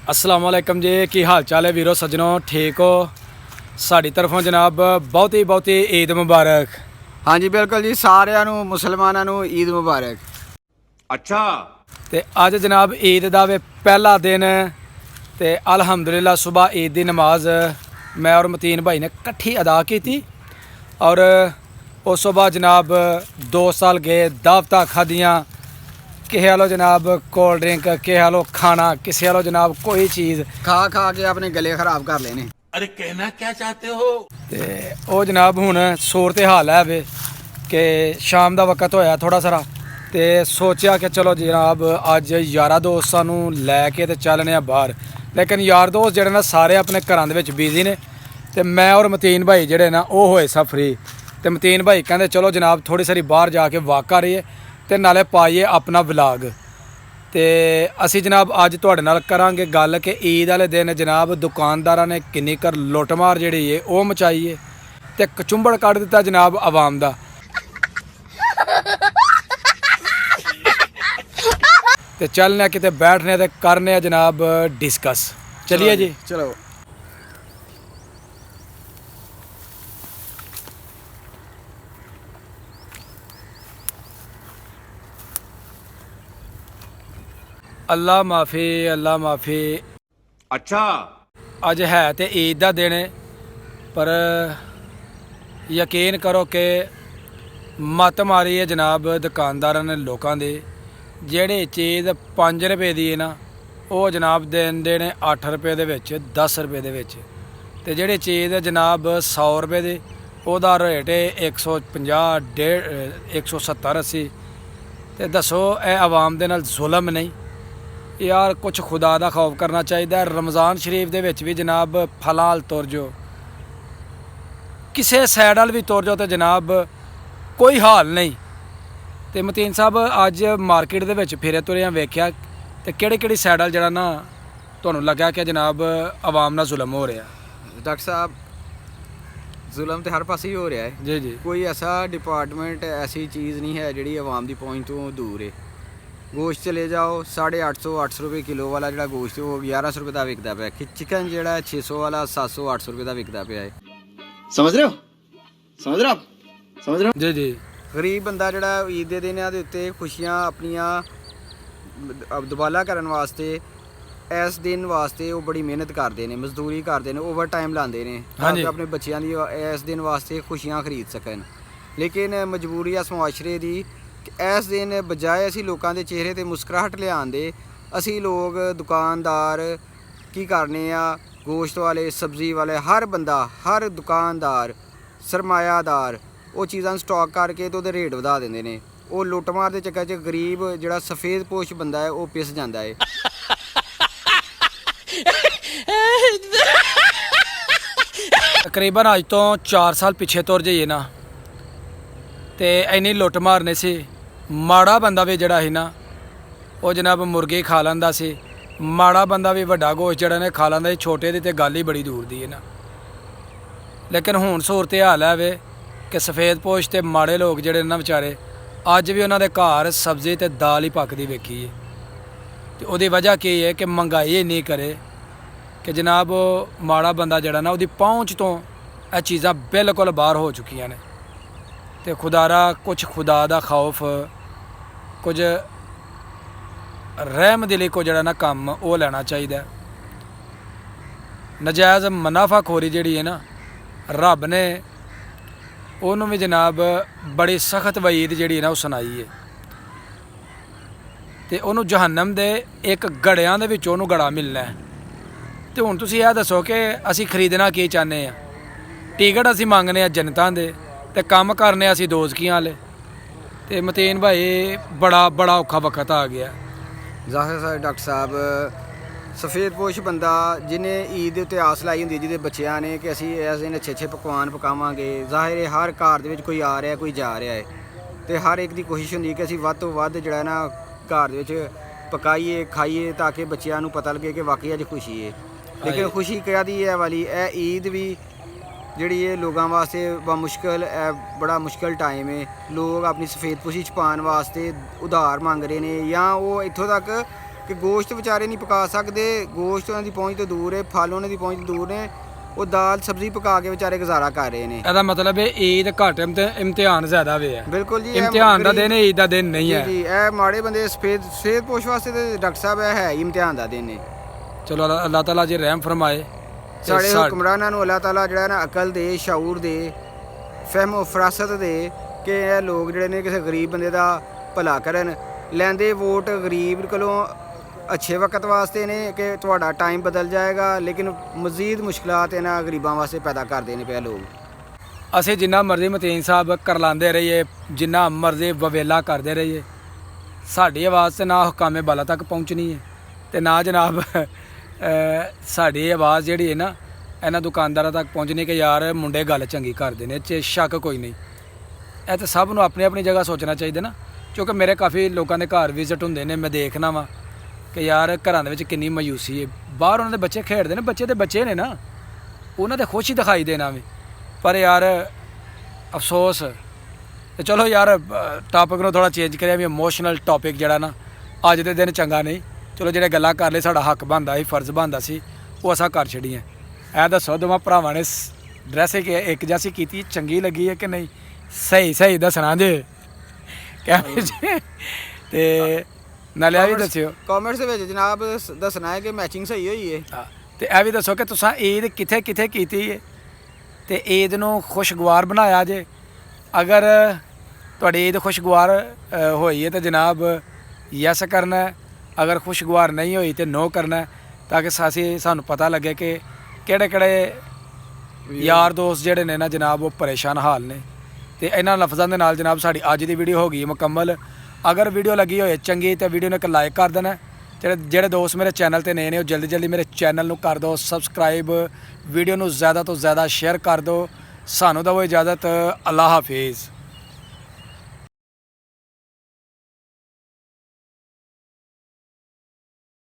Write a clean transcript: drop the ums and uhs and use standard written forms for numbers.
अस्सलाम वालेकुम जी, की हाल चाल है वीरो सज्जनों, ठीक हो? साड़ी तरफों जनाब बहुत ही ईद मुबारक। हाँ जी बिल्कुल जी, सारिਆਂ ਨੂੰ ਮੁਸਲਮਾਨਾਂ ਨੂੰ ईद मुबारक। अच्छा ते अज जनाब ईद का वे पहला दिन ते अल्हम्दुलिल्लाह सुबह ईद की नमाज मैं और मतीन भाई ने कट्ठी अदा की थी और उस तो बाद जनाब दोस्त साल गए, दावतां खादियाँ, किसे वालों जनाब कोल्ड ड्रिंक, किसे वालों खाना, किसी वालों जनाब कोई चीज़ खा खा के अपने गले खराब कर लेने। अरे कहना क्या चाहते हो? ते ओ जनाब हुण सूरत हाल है वे कि शाम का वक्त होया थोड़ा सारा ते सोचा कि चलो जनाब अज यारा दोस्तां नूं लैके ते चलने बाहर, लेकिन यार दोस्त जेहड़े ना सारे अपने घरां दे विच बिजी ने ते मैं और मतीन भाई जेहड़े ना वो होए सा फ्री। ते मतीन भाई कहंदे चलो जनाब थोड़ी सारी बाहर जाके वॉक करिए ते नाले पाइए अपना व्लॉग। ते असी जनाब अज तुहाडे नाल करांगे गल कि ईद वाले दिन जनाब दुकानदारां ने किन्नी कर लुੱਟਮਾਰ ਜਿਹੜੀ है ਉਹ मचाई है ते कचुंबड़ कढ़ दिता जनाब आवाम दा। ते चलने किते बैठने ते करने जनाब डिस्कस। चलिए जी चलो अल्लाह माफ़ी अल्लाह माफ़ी। अच्छा अज है तो ईद का दिन है पर यकीन करो कि मत मारी है जनाब दुकानदारां ने लोगों की। जेह्ड़ी चीज़ 5 रुपए की है ना वो जनाब देंदे ने 8 रुपए दे विच, 10 रुपए दे विच। ते जेह्ड़ी चीज़ जनाब 100 रुपए की ओहदा रेट है 150, 170, 80। ते दसो ए आवाम दे नाल जुल्म नहीं? यार कुछ खुदा दा खौफ करना चाहिए। रमज़ान शरीफ दे विच भी जनाब फलाल तुर जो, किसी सैड वाल भी तुर जाओ तो जनाब कोई हाल नहीं। तो मतीन साहब अज मार्केट दे विच फिरे तुरे वेख्या तो केड़ी सैड वाल जरा ना तुहानूं लग्या कि जनाब आवाम नाल जुल्म हो रहा? डॉक्टर साहब, जुल्म तो हर पासे ही हो रहा है जी जी। कोई ऐसा डिपार्टमेंट, ऐसी चीज़ नहीं है जिहड़ी आवाम की पहुँच तो दूर है। गोश्त चले जाओ 850 800 रुपये किलो वाला जो गोश्त है वो 1100 रुपये का विकता पाया। चिकन जो 600 वाला 700 800 रुपये का विकता पाया है। समझ रहे हो? समझ रहे हो आप? समझ रहे हो? जी जी। गरीब बंदा जो ईद के दिनों के उत्ते खुशियां अपनियां दुबाला करने वास्ते इस दिन वास्ते वो बड़ी मेहनत करते हैं, मजदूरी करते हैं, ओवर टाइम लाते हैं ताकि अपने बच्चों की इस दिन वास्ते खुशियां खरीद सकन। लेकिन मजबूरी इस मुआशरे की इस दिन बजाए असी लोगों के चेहरे पर मुस्कुराहट लियान दे, असी लोग दुकानदार की करने आ, गोश्त वाले, सब्जी वाले, हर बंदा, हर दुकानदार, सरमायादार वो चीज़ां स्टॉक करके तो रेट वधा देंदे ने। वो लुੱਟਮਾਰ के चक्कर च गरीब जिहड़ा सफ़ेद पोश बंदा है वो पिस जाता है। तकरीबन अज तो 4 साल पिछे तुर जाइए ना तो इन्नी लुੱਟਮਾਰ नहीं सी। माड़ा बंदा भी जड़ा ही ना वो जनाब मुर्गे खा लैंदा सी, माड़ा बंदा भी वड्डा गोश्त जड़ा ने खा लैंदा सी, छोटे दी ते गल ही बड़ी दूर दी है ना। लेकिन हुण सूरत हाल है वे कि सफ़ेद पोश ते माड़े लोग जड़े ना बेचारे अज भी उन्होंने घर सब्जी ते दाल ही पकदी वेखी है। तो उहदी वजह की है कि महंगाई इन्नी करे कि जनाब माड़ा बंदा जड़ा ना उहदी पहुँच तो यह चीज़ां बिल्कुल बाहर हो चुकियां ने। तो खुदारा कुछ खुदा दा खौफ, कुछ रहम दिली को जड़ा ना कम वो लेना चाहिए। नजायज़ मुनाफाखोरी जिहड़ी है ना रब ने उन्होंने भी जनाब बड़ी सख्त वईद जिहड़ी ना वो सुनाई है। तो उन्होंने जहन्नम दे एक गड़ियां दे विच उन्होंने गड़ा मिलना है। तो हुण तुसीं यह दसो कि असीं खरीदना की चाहते हैं? टिकट असीं मंगने आ जनता दे ते कम करने असीं दोजकियां वाले। तो मतीन भाई बड़ा औखा वक्त आ गया। जाहिर सा डॉक्टर साहब, सफ़ेद पोश बंदा जिन्हें ईद उत्ते आस लाई होंदी जिहदे बच्चियां ने कि असीं इस दिन अच्छे अच्छे पकवान पकावांगे। जाहिर है हर घर दे विच कोई आ रहा कोई जा रहा है तो हर एक की कोशिश होंदी कि असीं वध तो वध जिहड़ा ना घर दे विच पकाइए खाइए ताकि बच्चियां नूं पता लगे कि वाकई अज खुशी है। लेकिन खुशी कहदी है वाली ए ईद भी जिहड़ी है लोगों वास्ते मुश्किल बड़ा मुश्किल टाइम है। लोग अपनी सफ़ेद पोशी छुपाने वास्ते उधार मंग रहे हैं या वो इत्थों तक ਕਿ ਗੋਸ਼ਤ ਵਿਚਾਰੇ ਨਹੀਂ ਪਕਾ ਸਕਦੇ, ਗੋਸ਼ਤ ਉਹਨਾਂ ਦੀ ਪਹੁੰਚ ਤੋਂ ਦੂਰ ਹੈ, ਫਲ ਉਹਨਾਂ ਦੀ ਪਹੁੰਚ ਤੋਂ ਦੂਰ ਨੇ, ਉਹ ਦਾਲ ਸਬਜ਼ੀ ਪਕਾ ਕੇ ਵਿਚਾਰੇ ਗੁਜ਼ਾਰਾ ਕਰ ਰਹੇ ਨੇ। ਇਹਦਾ ਮਤਲਬ ਹੈ ਈਦ ਘੱਟ ਇਮਤਿਹਾਨ ਜ਼ਿਆਦਾ ਵੇ ਹੈ। ਬਿਲਕੁਲ ਜੀ, ਇਹ ਇਮਤਿਹਾਨ ਦਾ ਗਰੀਬ- ਦਿਨ ਹੈ, ਈਦ ਦਾ ਦਿਨ ਨਹੀਂ ਜੀ ਹੈ। ਜੀ, ਇਹ ਮਾੜੇ ਬੰਦੇ ਸਿਹਤ ਪੋਸ਼ ਵਾਸਤੇ ਤੇ ਡਾਕਟਰ ਸਾਹਿਬ ਇਹ ਹੈ ਹੀ ਇਮਤਿਹਾਨ ਦਾ ਦਿਨ ਨੇ। ਚਲੋ ਅੱਲਾਹ ਤਾਲਾ ਜੀ ਰਹਿਮ ਫਰਮਾਏ ਤੇ ਸਾਡੇ ਸਾ- ਹੁਕਮਰਾਨਾਂ ਨੂੰ ਅੱਲਾਹ ਤਾਲਾ ਜਿਹੜਾ ਨਾ ਅਕਲ ਦੇ, ਸ਼ਊਰ ਦੇ, ਫਹਿਮੋ ਫਰਾਸਤ ਦੇ ਕਿ ਇਹ ਲੋਕ ਜਿਹੜੇ ਨੇ ਕਿਸੇ ਗਰੀਬ ਬੰਦੇ ਦਾ ਭਲਾ ਕਰਨ। ਲੈਂਦੇ ਵੋਟ ਗਰੀਬ ਕੋਲੋਂ ਅੱਛੇ ਵਕਤ ਵਾਸਤੇ ਨੇ ਕਿ ਤੁਹਾਡਾ ਟਾਈਮ ਬਦਲ ਜਾਏਗਾ, ਲੇਕਿਨ ਮਜ਼ੀਦ ਮੁਸ਼ਕਲਾਤ ਇਹਨਾਂ ਗਰੀਬਾਂ ਵਾਸਤੇ ਪੈਦਾ ਕਰਦੇ ਨੇ ਪਿਆ ਲੋਕ। ਅਸੀਂ ਜਿੰਨਾ ਮਰਜ਼ੀ ਮਤੀਨ ਸਾਹਿਬ ਕਰਲਾਉਂਦੇ ਰਹੀਏ, ਜਿੰਨਾ ਮਰਜ਼ੀ ਵਵੇਲਾ ਕਰਦੇ ਰਹੀਏ, ਸਾਡੀ ਆਵਾਜ਼ ਤੇ ਨਾ ਹੁਕਾਮੇ ਬਾਲਾ ਤੱਕ ਪਹੁੰਚਣੀ ਹੈ ਤੇ ਨਾ ਜਨਾਬ ਸਾਡੀ ਆਵਾਜ਼ ਜਿਹੜੀ ਹੈ ਨਾ ਇਹਨਾਂ ਦੁਕਾਨਦਾਰਾਂ ਤੱਕ ਪਹੁੰਚਣੀ ਕਿ ਯਾਰ ਮੁੰਡੇ ਗੱਲ ਚੰਗੀ ਕਰਦੇ ਨੇ, ਇਹ 'ਚ ਸ਼ੱਕ ਕੋਈ ਨਹੀਂ। ਇਹ ਤਾਂ ਸਭ ਨੂੰ ਆਪਣੀ ਆਪਣੀ ਜਗ੍ਹਾ ਸੋਚਣਾ ਚਾਹੀਦਾ ਨਾ, ਕਿਉਂਕਿ ਮੇਰੇ ਕਾਫੀ ਲੋਕਾਂ ਦੇ ਘਰ ਵਿਜ਼ਿਟ ਹੁੰਦੇ ਨੇ, ਮੈਂ ਦੇਖਣਾ ਵਾ ਕਿ ਯਾਰ ਘਰਾਂ ਦੇ ਵਿੱਚ ਕਿੰਨੀ ਮਾਯੂਸੀ ਹੈ। ਬਾਹਰ ਉਹਨਾਂ ਦੇ ਬੱਚੇ ਖੇਡਦੇ ਨੇ, ਬੱਚੇ ਤੇ ਬੱਚੇ ਨੇ ਨਾ, ਉਹਨਾਂ ਦੇ ਖੁਸ਼ ਹੀ ਦਿਖਾਈ ਦੇਣਾ ਵੇ, ਪਰ ਯਾਰ ਅਫਸੋਸ। ਤੇ ਚਲੋ ਯਾਰ ਟਾਪਿਕ ਨੂੰ ਥੋੜਾ ਚੇਂਜ ਕਰਿਆ ਵੀ, ਇਮੋਸ਼ਨਲ ਟਾਪਿਕ ਜਿਹੜਾ ਨਾ ਅੱਜ ਦੇ ਦਿਨ ਚੰਗਾ ਨਹੀਂ। ਚਲੋ ਜਿਹੜੇ ਗੱਲਾਂ ਕਰ ਲਏ, ਸਾਡਾ ਹੱਕ ਬਣਦਾ ਸੀ, ਫਰਜ਼ ਬਣਦਾ ਸੀ, ਉਹ ਅਸਾਂ ਕਰ ਛੱਡੀਆਂ। ਐ ਦੱਸੋ ਦੋਵਾਂ ਭਰਾਵਾਂ ਨੇ ਡਰੈਸ ਇੱਕ ਜੈਸੀ ਕੀਤੀ, ਚੰਗੀ ਲੱਗੀ ਹੈ ਕਿ ਨਹੀਂ? ਸਹੀ ਦੱਸਣਾ ਜੇ ਕਿਵੇਂ ਜੀ। ਤੇ ਨਾਲੇ ਇਹ ਵੀ ਦੱਸਿਓ ਕਮੈਂਟਸ ਦੇ ਵਿੱਚ ਜਨਾਬ ਦੱਸਣਾ ਹੈ ਕਿ ਮੈਚਿੰਗ ਸਹੀ ਹੋਈ ਹੈ। ਹਾਂ, ਤੇ ਇਹ ਵੀ ਦੱਸੋ ਕਿ ਤੁਸੀਂ ਈਦ ਕਿੱਥੇ ਕਿੱਥੇ ਕੀਤੀ ਹੈ ਤੇ ਈਦ ਨੂੰ ਖੁਸ਼ਗਵਾਰ ਬਣਾਇਆ ਜੇ। ਅਗਰ ਤੁਹਾਡੀ ਈਦ ਖੁਸ਼ਗਵਾਰ ਹੋਈ ਹੈ ਤਾਂ ਜਨਾਬ ਯੈਸ ਕਰਨਾ ਹੈ, ਅਗਰ ਖੁਸ਼ਗਵਾਰ ਨਹੀਂ ਹੋਈ ਤੇ ਨੋ ਕਰਨਾ ਹੈ, ਤਾਂ ਕਿ ਸਾਨੂੰ ਪਤਾ ਲੱਗੇ ਕਿ ਕਿਹੜੇ ਯਾਰ ਦੋਸਤ ਜਿਹੜੇ ਨੇ ਨਾ ਜਨਾਬ ਉਹ ਪਰੇਸ਼ਾਨ ਹਾਲ ਨੇ। ਤੇ ਇਹਨਾਂ ਲਫ਼ਜ਼ਾਂ ਦੇ ਨਾਲ ਜਨਾਬ ਸਾਡੀ ਅੱਜ ਦੀ ਵੀਡੀਓ ਹੋ ਗਈ ਮੁਕੰਮਲ। ਅਗਰ ਵੀਡੀਓ ਲੱਗੀ ਹੋਏ ਚੰਗੀ ਤਾਂ ਵੀਡੀਓ ਨੂੰ ਇੱਕ ਲਾਈਕ ਕਰ ਦੇਣਾ। ਜਿਹੜੇ ਦੋਸਤ ਮੇਰੇ ਚੈਨਲ ਤੇ ਨਏ ਨੇ ਉਹ ਜਲਦੀ ਮੇਰੇ ਚੈਨਲ ਨੂੰ ਕਰ ਦਿਓ ਸਬਸਕ੍ਰਾਈਬ, ਵੀਡੀਓ ਨੂੰ ਜ਼ਿਆਦਾ ਤੋਂ ਜ਼ਿਆਦਾ ਸ਼ੇਅਰ ਕਰ ਦਿਓ। ਸਾਨੂੰ ਦਿਓ ਇਜਾਜ਼ਤ, ਅੱਲਾਹ ਹਾਫਿਜ਼।